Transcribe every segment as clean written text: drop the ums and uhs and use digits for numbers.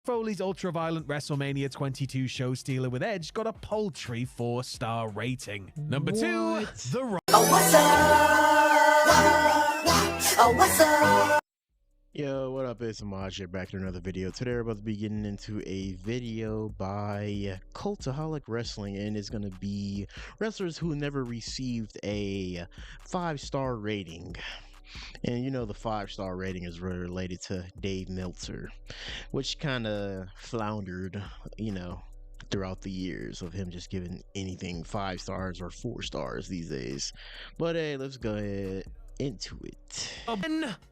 Foley's ultra-violent WrestleMania 22 show stealer with Edge got a paltry 4-star rating. Number 2, The Rock. Oh, what's up? Oh, what's up? Yo, what up? It's Amaj here, back to another video. Today we're about to be getting into a video by Cultaholic Wrestling, and it's going to be wrestlers who never received a 5-star rating. And you know, the 5-star rating is really related to Dave Meltzer, which kind of floundered, you know, throughout the years of him just giving anything 5 stars or 4 stars these days. But hey, let's go ahead into it.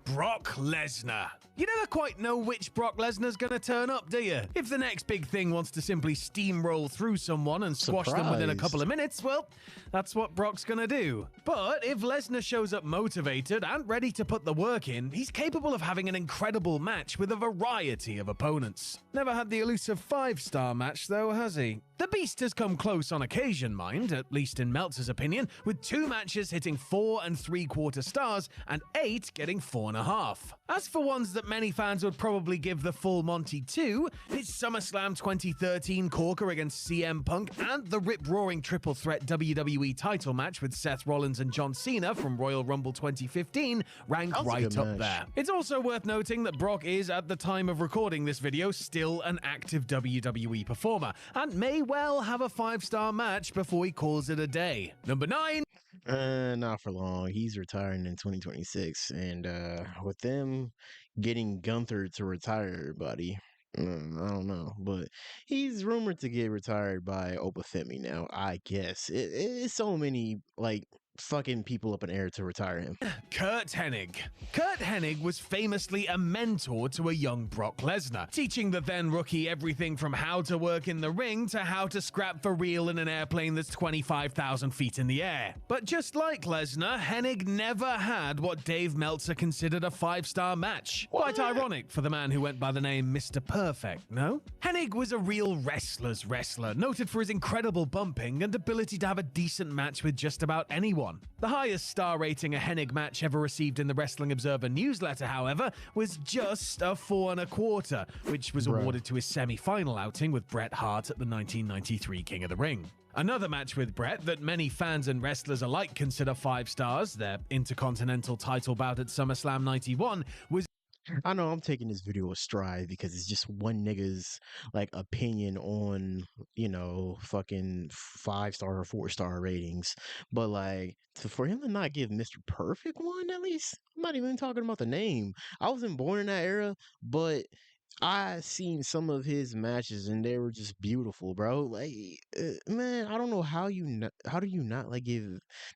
Brock Lesnar. You never quite know which Brock Lesnar's gonna turn up, do you? If the next big thing wants to simply steamroll through someone and squash them within a couple of minutes, well, that's what Brock's gonna do. But if Lesnar shows up motivated and ready to put the work in, he's capable of having an incredible match with a variety of opponents. Never had the elusive 5-star match though, has he? The Beast has come close on occasion, mind, at least in Meltzer's opinion, with 2 matches hitting 4 3/4 stars and 8 getting 4.5. As for ones that many fans would probably give the full Monty to, it's SummerSlam 2013 Corker against CM Punk and the rip-roaring triple threat WWE title match with Seth Rollins and John Cena from Royal Rumble 2015 ranked right up there. It's also worth noting that Brock is, at the time of recording this video, still an active WWE performer and may well have a 5-star match before he calls it a day. Number 9. Not for long. He's retiring in 2026, and with them getting Gunther to retire, buddy, I don't know, but he's rumored to get retired by Obafemi now. I guess it's so many like fucking people up in air to retire him. Curt Hennig. Curt Hennig was famously a mentor to a young Brock Lesnar, teaching the then rookie everything from how to work in the ring to how to scrap for real in an airplane that's 25,000 feet in the air. But just like Lesnar, Hennig never had what Dave Meltzer considered a 5-star match. Quite ironic for the man who went by the name Mr. Perfect, no? Hennig was a real wrestler's wrestler, noted for his incredible bumping and ability to have a decent match with just about anyone. The highest star rating a Hennig match ever received in the Wrestling Observer newsletter, however, was just a 4 1/4, which was awarded to his semi-final outing with Bret Hart at the 1993 King of the Ring. Another match with Bret that many fans and wrestlers alike consider 5 stars, their Intercontinental title bout at SummerSlam 91, was... I know I'm taking this video a stride because it's just one nigga's like opinion on, you know, fucking 5-star or 4-star ratings. But like for him to not give Mr. Perfect one, at least, I'm not even talking about the name. I wasn't born in that era, but I seen some of his matches and they were just beautiful, bro. Like, man, I don't know how how do you not like give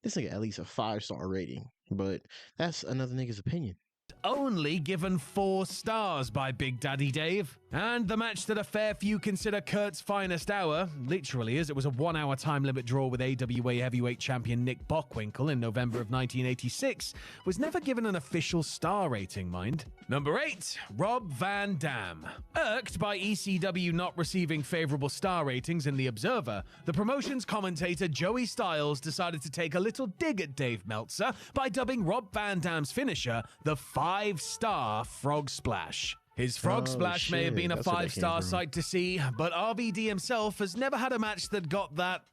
this nigga at least a 5-star rating? But that's another nigga's opinion. Only given 4 stars by Big Daddy Dave. And the match that a fair few consider Kurt's finest hour, literally, as it was a 1-hour time limit draw with AWA heavyweight champion Nick Bockwinkel in November of 1986, was never given an official star rating, mind. Number 8, Rob Van Dam. Irked by ECW not receiving favorable star ratings in The Observer, the promotion's commentator Joey Styles decided to take a little dig at Dave Meltzer by dubbing Rob Van Dam's finisher the 5-star Frog Splash. His Frog Splash may have been a 5-star sight to see, but RVD himself has never had a match that got that,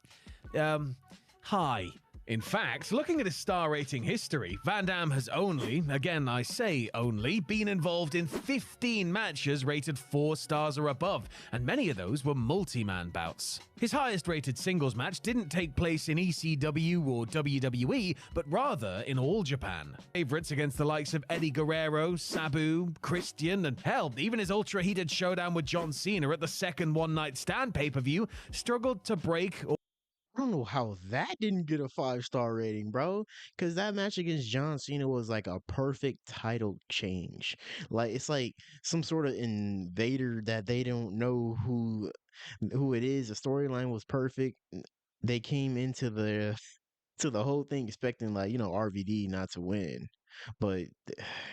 high. In fact, looking at his star rating history, Van Dam has only, again I say only, been involved in 15 matches rated 4 stars or above, and many of those were multi-man bouts. His highest rated singles match didn't take place in ECW or WWE, but rather in All Japan. Favorites against the likes of Eddie Guerrero, Sabu, Christian, and hell, even his ultra-heated showdown with John Cena at the second One Night Stand pay-per-view struggled to break... I don't know how that didn't get a 5-star rating, bro. Because that match against John Cena was like a perfect title change. Like, it's like some sort of invader that they don't know who it is. The storyline was perfect. They came into the whole thing expecting, like, you know, RVD not to win. but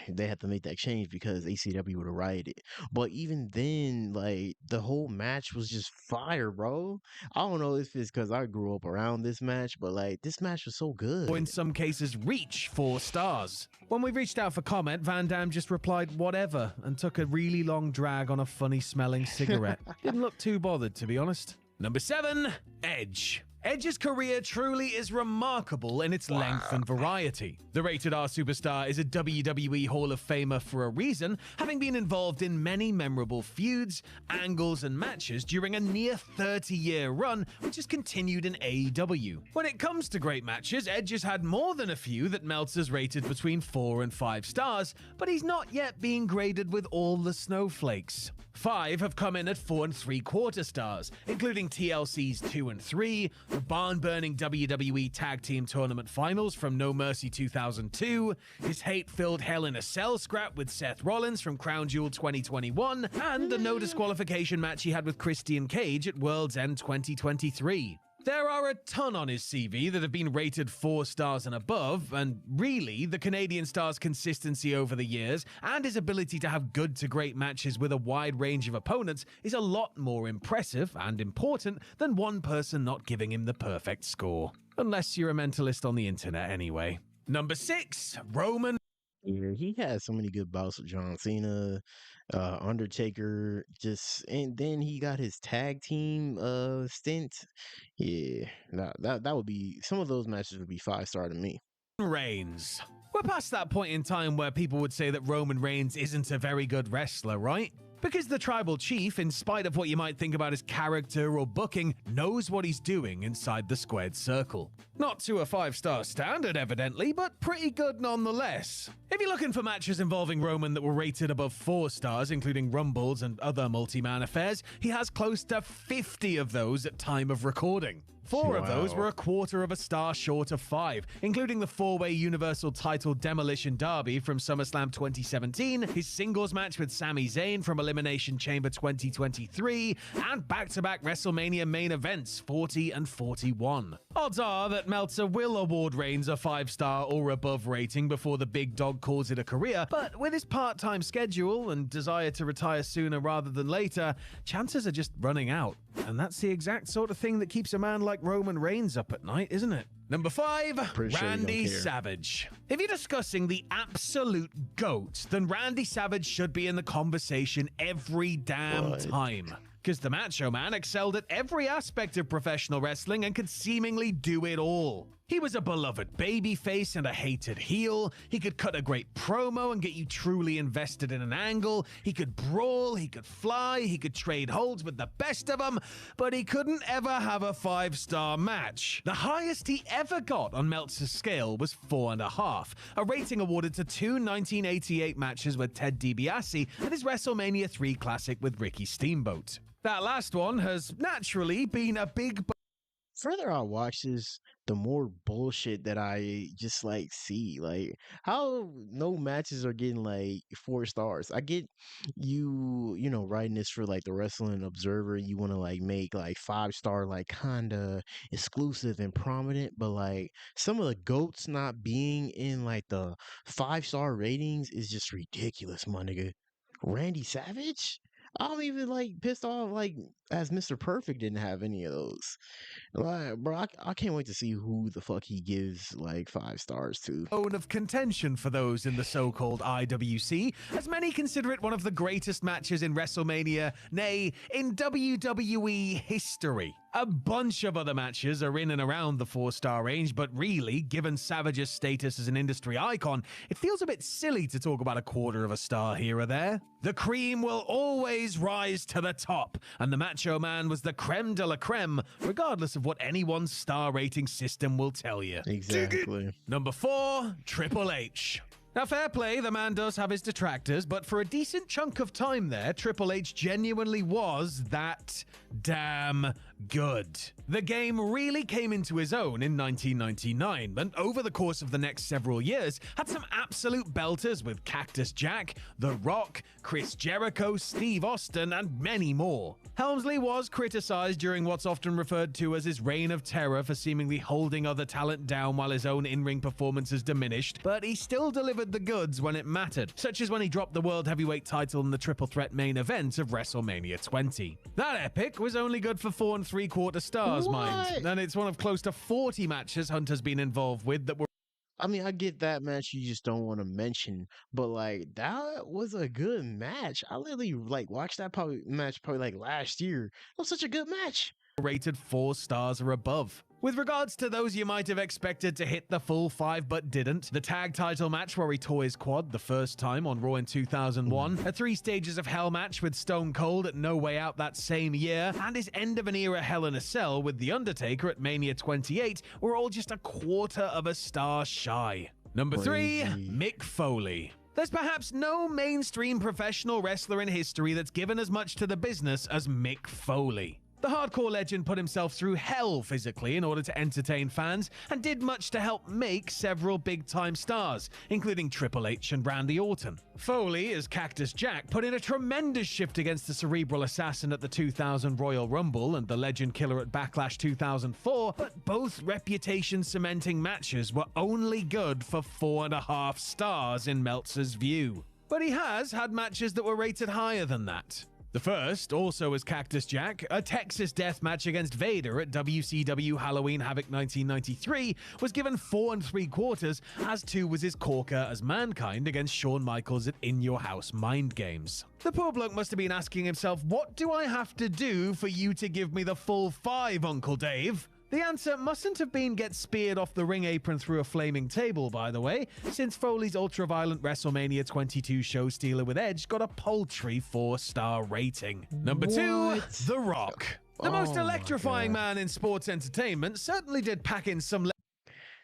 they had to make that change because ACW would have rioted. But even then, like the whole match was just fire, bro. I don't know if it's because I grew up around this match, but like this match was so good. Or in some cases reach 4 stars. When we reached out for comment, Van Dam just replied whatever and took a really long drag on a funny smelling cigarette. Didn't look too bothered, to be honest. Number 7, Edge. Edge's career truly is remarkable in its length and variety. The Rated R superstar is a WWE Hall of Famer for a reason, having been involved in many memorable feuds, angles, and matches during a near 30-year run, which has continued in AEW. When it comes to great matches, Edge has had more than a few that Meltzer's rated between 4 and 5 stars, but he's not yet being graded with all the snowflakes. 5 have come in at 4 3/4 stars, including TLC's 2 and 3, the barn-burning WWE Tag Team Tournament Finals from No Mercy 2002, his hate-filled Hell in a Cell scrap with Seth Rollins from Crown Jewel 2021, and the no disqualification match he had with Christian Cage at World's End 2023. There are a ton on his CV that have been rated 4 stars and above, and really, the Canadian star's consistency over the years and his ability to have good to great matches with a wide range of opponents is a lot more impressive and important than one person not giving him the perfect score. Unless you're a mentalist on the internet anyway. Number 6, Roman. Yeah, he had so many good bouts with John Cena, Undertaker, and then he got his tag team stint. Yeah, that would be, some of those matches would be 5-star to me. Reigns. We're past that point in time where people would say that Roman Reigns isn't a very good wrestler, right? Because the tribal chief, in spite of what you might think about his character or booking, knows what he's doing inside the squared circle. Not to a 5-star standard, evidently, but pretty good nonetheless. If you're looking for matches involving Roman that were rated above 4 stars, including Rumbles and other multi-man affairs, he has close to 50 of those at time of recording. 4 of those were a 1/4 star short of 5, including the 4-way Universal title Demolition Derby from SummerSlam 2017, his singles match with Sami Zayn from Elimination Chamber 2023, and back-to-back WrestleMania main events 40 and 41. Odds are that Meltzer will award Reigns a 5-star or above rating before the big dog calls it a career, but with his part-time schedule and desire to retire sooner rather than later, chances are just running out. And that's the exact sort of thing that keeps a man like Roman Reigns up at night, isn't it? Number 5, Randy Savage. If you're discussing the absolute GOAT, then Randy Savage should be in the conversation every damn time. Because the Macho Man excelled at every aspect of professional wrestling and could seemingly do it all. He was a beloved babyface and a hated heel. He could cut a great promo and get you truly invested in an angle. He could brawl, he could fly, he could trade holds with the best of them, but he couldn't ever have a 5-star match. The highest he ever got on Meltzer's scale was 4.5, a rating awarded to 2 1988 matches with Ted DiBiase and his WrestleMania 3 classic with Ricky Steamboat. That last one has naturally been a big Further I watch this, the more bullshit that I just like see. Like how no matches are getting like 4 stars. I get you know, writing this for like the Wrestling Observer. You want to like make like 5-star like kinda exclusive and prominent, but like some of the GOATs not being in like the 5-star ratings is just ridiculous, my nigga. Randy Savage? I'm even like pissed off like as Mr. Perfect didn't have any of those. Like, bro, I can't wait to see who the fuck he gives like 5 stars to. Bone of contention for those in the so-called IWC, as many consider it one of the greatest matches in WrestleMania, nay, in WWE history. A bunch of other matches are in and around the 4-star range, but really, given Savage's status as an industry icon, it feels a bit silly to talk about a 1/4 star here or there. The cream will always rise to the top, and the Macho Man was the creme de la creme, regardless of what anyone's star rating system will tell you. Exactly. Number 4, Triple H. Now, fair play, the man does have his detractors, but for a decent chunk of time there, Triple H genuinely was that damn good. The game really came into his own in 1999, and over the course of the next several years, had some absolute belters with Cactus Jack, The Rock, Chris Jericho, Steve Austin, and many more. Helmsley was criticized during what's often referred to as his reign of terror for seemingly holding other talent down while his own in-ring performances diminished, but he still delivered the goods when it mattered, such as when he dropped the World Heavyweight title in the Triple Threat main event of WrestleMania 20. That epic was only good for 4 3/4 stars, mind, and it's one of close to 40 matches Hunter's been involved with that were I mean, I get that match you just don't want to mention, but like that was a good match. I literally like watched that match like last year. It was such a good match. rated 4 stars or above. With regards to those you might have expected to hit the full 5 but didn't, the tag title match where he tore his quad the first time on Raw in 2001, a 3 Stages of Hell match with Stone Cold at No Way Out that same year, and his end of an era Hell in a Cell with The Undertaker at Mania 28 were all just a 1/4 of a star shy. Number 3, Mick Foley. There's perhaps no mainstream professional wrestler in history that's given as much to the business as Mick Foley. The hardcore legend put himself through hell physically in order to entertain fans, and did much to help make several big-time stars, including Triple H and Randy Orton. Foley, as Cactus Jack, put in a tremendous shift against the Cerebral Assassin at the 2000 Royal Rumble and the Legend Killer at Backlash 2004, but both reputation-cementing matches were only good for 4.5 stars in Meltzer's view. But he has had matches that were rated higher than that. The first, also as Cactus Jack, a Texas death match against Vader at WCW Halloween Havoc 1993, was given 4 3/4, as too was his corker as Mankind against Shawn Michaels at In Your House Mind Games. The poor bloke must have been asking himself, what do I have to do for you to give me the full 5, Uncle Dave? The answer mustn't have been get speared off the ring apron through a flaming table, by the way, since Foley's ultra-violent WrestleMania 22 show stealer with Edge got a paltry 4-star rating. Number 2, The Rock. The most electrifying man in sports entertainment certainly did pack in some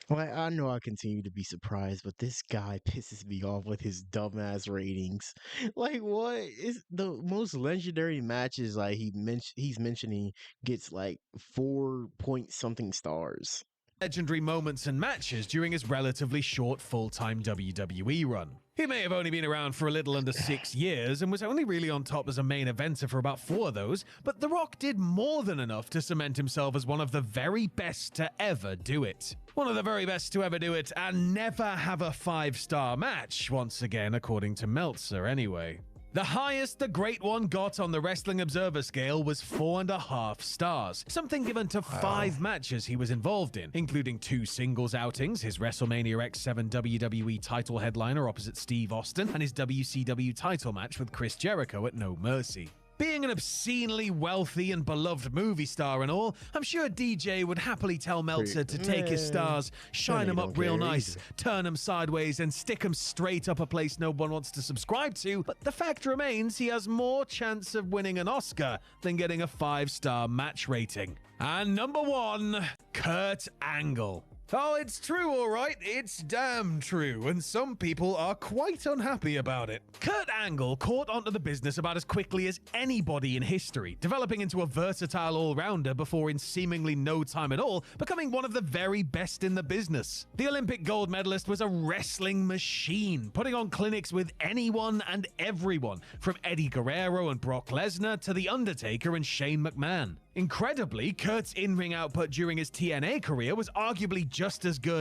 Like, I know I continue to be surprised, but this guy pisses me off with his dumbass ratings. Like, what is the most legendary matches? Like he's mentioning gets like 4 point something stars. legendary moments and matches during his relatively short full-time WWE run. He may have only been around for a little under 6 years and was only really on top as a main eventer for about 4 of those, but The Rock did more than enough to cement himself as one of the very best to ever do it. One of the very best to ever do it and never have a 5-star match, once again according to Meltzer anyway. The highest the Great One got on the Wrestling Observer scale was 4.5 stars, something given to 5 matches he was involved in, including 2 singles outings, his WrestleMania X7 WWE title headliner opposite Steve Austin, and his WCW title match with Chris Jericho at No Mercy. Being an obscenely wealthy and beloved movie star and all, I'm sure DJ would happily tell Meltzer to take his stars, shine them up real nice, turn them sideways, and stick them straight up a place no one wants to subscribe to, but the fact remains he has more chance of winning an Oscar than getting a 5-star match rating. And number 1, Kurt Angle. Oh, it's true, all right. It's damn true, and some people are quite unhappy about it. Kurt Angle caught onto the business about as quickly as anybody in history, developing into a versatile all-rounder before in seemingly no time at all, becoming one of the very best in the business. The Olympic gold medalist was a wrestling machine, putting on clinics with anyone and everyone, from Eddie Guerrero and Brock Lesnar to The Undertaker and Shane McMahon. Incredibly, Kurt's in-ring output during his TNA career was arguably just as good.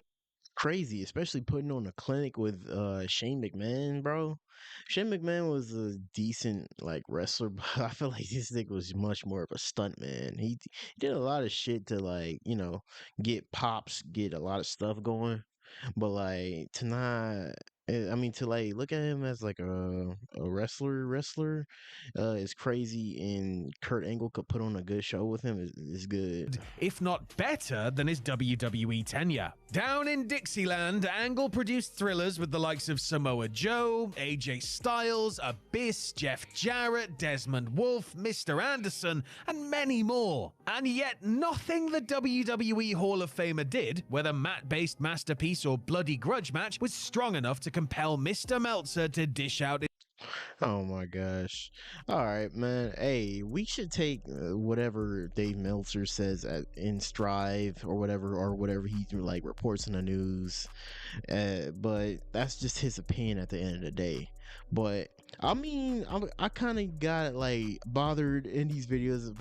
Crazy, especially putting on a clinic with Shane McMahon, bro. Shane McMahon was a decent like wrestler, but I feel like this nigga was much more of a stunt man. He did a lot of shit to like, you know, get pops, get a lot of stuff going. But like to not I mean to like look at him as like a wrestler is crazy, and Kurt Angle could put on a good show with him is good. If not better than his WWE tenure. Down in Dixieland, Angle produced thrillers with the likes of Samoa Joe, AJ Styles, Abyss, Jeff Jarrett, Desmond Wolfe, Mr. Anderson, and many more. And yet nothing the WWE Hall of Famer did, whether mat-based masterpiece or bloody grudge match, was strong enough to compel Mr. Meltzer to dish out Oh my gosh. All right, man. Hey, we should take whatever Dave Meltzer says in Strive or whatever he like reports in the news. But that's just his opinion at the end of the day. But I mean, I kind of got like bothered in these videos,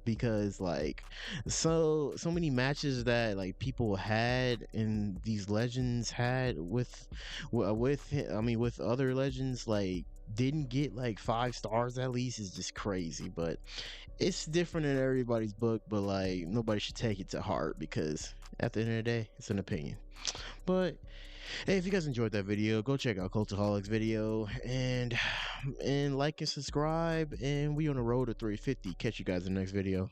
because like so many matches that like people had and these legends had with other legends like didn't get like 5 stars at least is just crazy. But it's different in everybody's book, but like nobody should take it to heart because at the end of the day it's an opinion. But hey, if you guys enjoyed that video, go check out Cultaholic's video and like and subscribe, and we on the road to 350. Catch you guys in the next video.